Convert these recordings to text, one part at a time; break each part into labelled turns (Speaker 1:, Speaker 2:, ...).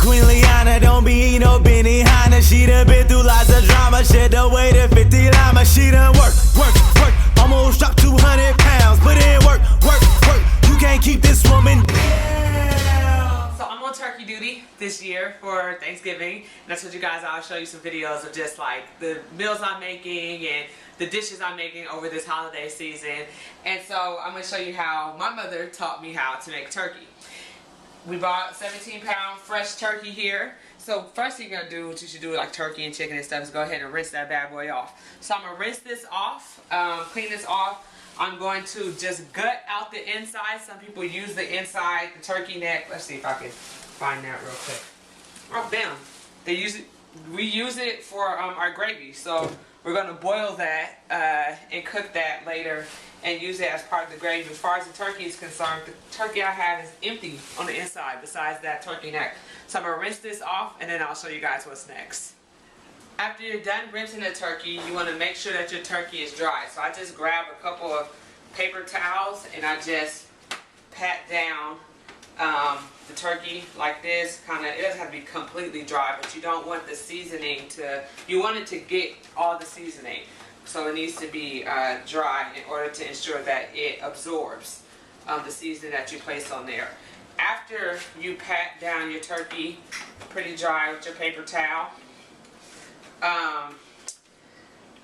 Speaker 1: Queen Liana, don't be no Benihana. She done been through lots of drama. Shed the weight of 50 llama. She done work. Almost dropped 200 pounds. Put in work. You can't keep this woman down.
Speaker 2: So I'm on turkey duty this year for Thanksgiving. And I told you guys I'll show you some videos of just like the meals I'm making and the dishes I'm making over this holiday season. And so I'm going to show you how my mother taught me how to make turkey. We bought 17-pound fresh turkey here. So first thing you're going to do, what you should do like turkey and chicken and stuff, is go ahead and rinse that bad boy off. So I'm going to rinse this off, clean this off. I'm going to just gut out the inside. Some people use the inside, the turkey neck. Let's see if I can find that real quick. Oh, bam. We use it for our gravy. So we're going to boil that and cook that later and use it as part of the gravy. As far as the turkey is concerned, the turkey I have is empty on the inside besides that turkey neck. So I'm going to rinse this off and then I'll show you guys what's next. After you're done rinsing the turkey, you want to make sure that your turkey is dry. So I just grab a couple of paper towels and I just pat down the turkey like this. It doesn't have to be completely dry, but you don't want the seasoning you want it to get all the seasoning. So it needs to be dry in order to ensure that it absorbs the seasoning that you place on there. After you pat down your turkey pretty dry with your paper towel,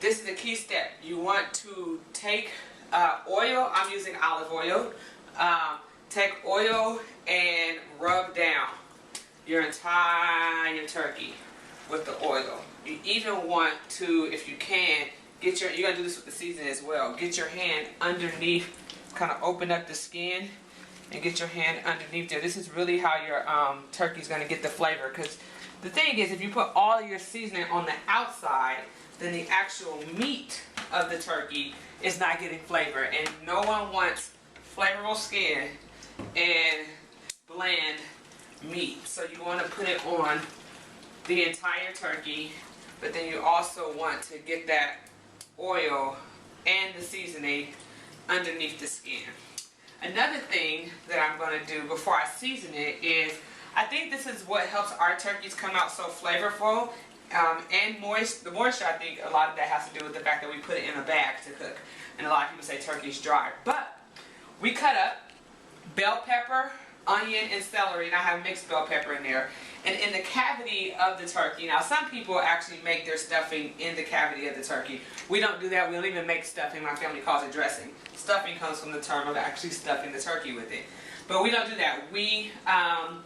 Speaker 2: this is a key step. You want to take oil. I'm using olive oil. Take oil and rub down your entire turkey with the oil. You even want to, if you can, you gotta do this with the seasoning as well. Get your hand underneath, kind of open up the skin and get your hand underneath there. This is really how your turkey's gonna get the flavor, because the thing is, if you put all of your seasoning on the outside, then the actual meat of the turkey is not getting flavor, and no one wants flavorful skin and bland meat. So you want to put it on the entire turkey, but then you also want to get that oil and the seasoning underneath the skin. Another thing that I'm going to do before I season it is, I think this is what helps our turkeys come out so flavorful and moist. The moisture, I think a lot of that has to do with the fact that we put it in a bag to cook. And a lot of people say turkey's dry. But we cut up bell pepper, onion, and celery, and I have mixed bell pepper in there. And in the cavity of the turkey, now some people actually make their stuffing in the cavity of the turkey. We don't do that. We don't even make stuffing. My family calls it dressing. Stuffing comes from the term of actually stuffing the turkey with it. But we don't do that. We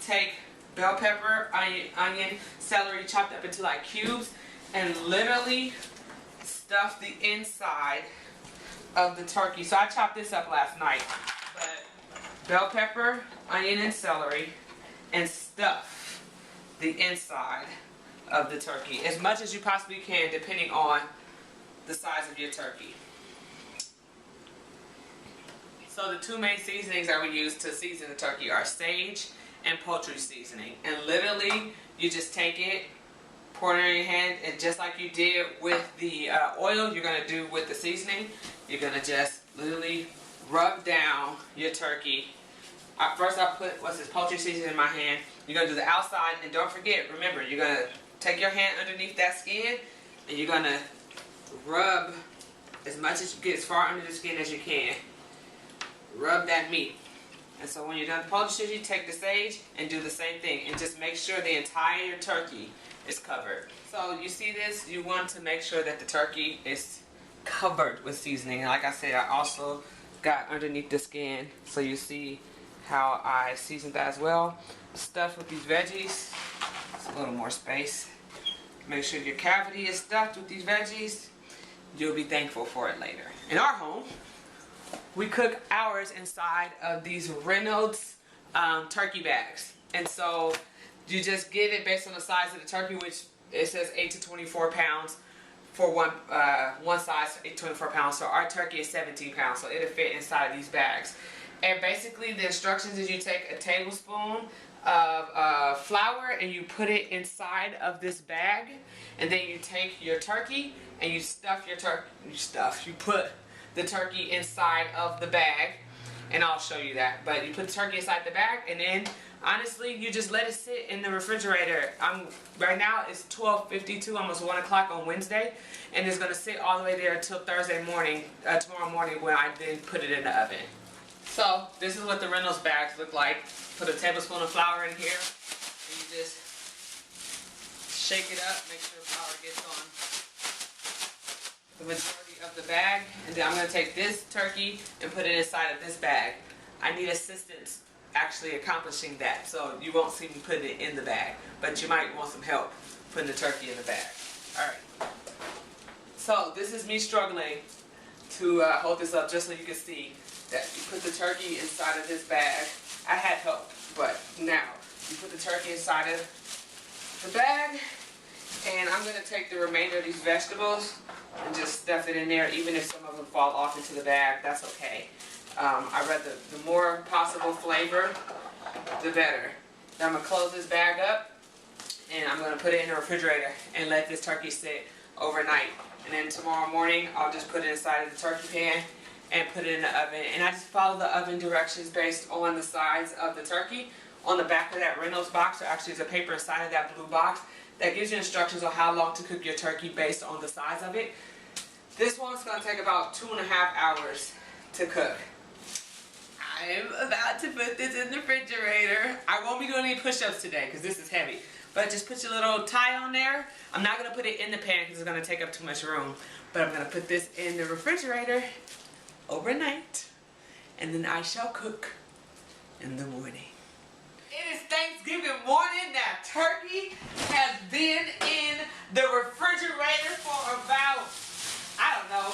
Speaker 2: take bell pepper, onion, celery chopped up into like cubes and literally stuff the inside of the turkey. So I chopped this up last night. But bell pepper, onion, and celery, and stuff the inside of the turkey as much as you possibly can, depending on the size of your turkey. So the two main seasonings that we use to season the turkey are sage and poultry seasoning. And literally, you just take it, pour it in your hand, and just like you did with the oil, you're going to do with the seasoning. You're going to just literally rub down your turkey. First I put, poultry seasoning in my hand. You're going to do the outside, and don't forget, remember, you're going to take your hand underneath that skin, and you're going to rub as much as you get, as far under the skin as you can. Rub that meat. And so when you're done with the poultry seasoning, take the sage and do the same thing, and just make sure the entire turkey is covered. So you see this, you want to make sure that the turkey is covered with seasoning. And like I said, I also got underneath the skin, so you see how I seasoned that as well. Stuffed with these veggies. Just a little more space. Make sure your cavity is stuffed with these veggies. You'll be thankful for it later. In our home, we cook ours inside of these Reynolds turkey bags. And so you just get it based on the size of the turkey, which it says 8 to 24 pounds for one size, 8 to 24 pounds. So our turkey is 17 pounds, so it'll fit inside these bags. And basically the instructions is you take a tablespoon of flour and you put it inside of this bag, and then you take your turkey and you stuff your turkey. You put the turkey inside of the bag, and I'll show you that. But you put the turkey inside the bag, and then honestly, you just let it sit in the refrigerator. Right now it's 12:52, almost 1 o'clock on Wednesday, and it's gonna sit all the way there until Thursday morning, tomorrow morning, when I then put it in the oven. So this is what the Reynolds bags look like. Put a tablespoon of flour in here, and you just shake it up, make sure the flour gets on the majority of the bag, and then I'm going to take this turkey and put it inside of this bag. I need assistance actually accomplishing that, so you won't see me putting it in the bag, but you might want some help putting the turkey in the bag. Alright, so this is me struggling to hold this up just so you can see that you put the turkey inside of this bag. I had help, but now you put the turkey inside of the bag, and I'm going to take the remainder of these vegetables and just stuff it in there. Even if some of them fall off into the bag, that's okay. I read the more possible flavor, the better. Now I'm going to close this bag up, and I'm going to put it in the refrigerator and let this turkey sit overnight. And then tomorrow morning, I'll just put it inside of the turkey pan and put it in the oven. And I just follow the oven directions based on the size of the turkey. On the back of that Reynolds box, or actually there's a paper inside of that blue box that gives you instructions on how long to cook your turkey based on the size of it. This one's going to take about 2.5 hours to cook. I'm about to put this in the refrigerator. I won't be doing any push-ups today because this is heavy. But just put your little tie on there. I'm not going to put it in the pan because it's going to take up too much room. But I'm going to put this in the refrigerator overnight, and then I shall cook in the morning. It is Thanksgiving morning. That turkey has been in the refrigerator for about, I don't know,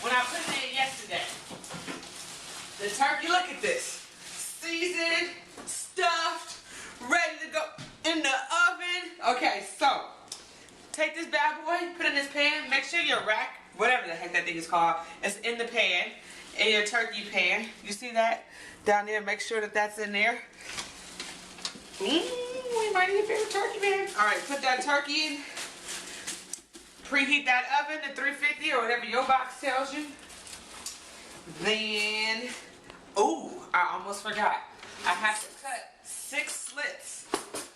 Speaker 2: when I put it in yesterday. The turkey, look at this. Seasoned, stuffed, ready to go in the oven. Okay, so take this bad boy, put it in this pan. Make sure your rack, whatever the heck that thing is called, is in the pan, in your turkey pan. You see that down there? Make sure that that's in there. We might need a bigger turkey pan. All right, put that turkey in. Preheat that oven to 350 or whatever your box tells you. Then, ooh, I almost forgot. I have to cut 6 slits.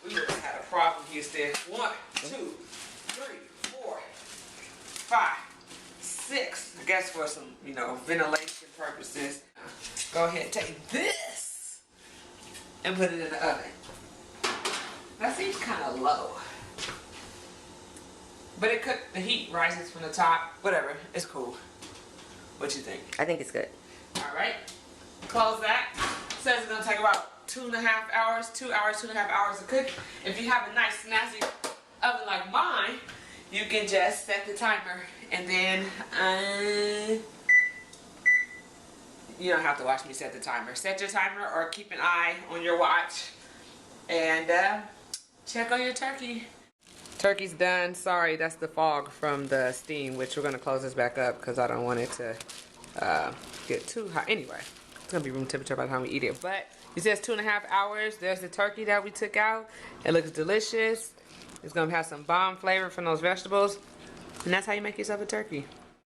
Speaker 2: We would have had a problem, Houston. 1, 2, 3, 4, 5, 6. I guess for some, ventilation purposes. Go ahead and take this and put it in the oven. That seems kind of low. But it cooked, the heat rises from the top. Whatever, it's cool. What you think?
Speaker 3: I think it's good.
Speaker 2: Alright, close that. Says it's going to take about 2.5 hours, 2 hours, 2.5 hours to cook. If you have a nice snazzy oven like mine, you can just set the timer, and then you don't have to watch me set the timer. Set your timer or keep an eye on your watch and check on your turkey. Turkey's done. Sorry, that's the fog from the steam, which we're going to close this back up because I don't want it to get too hot. Anyway, it's going to be room temperature by the time we eat it. But it says 2.5 hours. There's the turkey that we took out. It looks delicious. It's going to have some bomb flavor from those vegetables. And that's how you make yourself a turkey.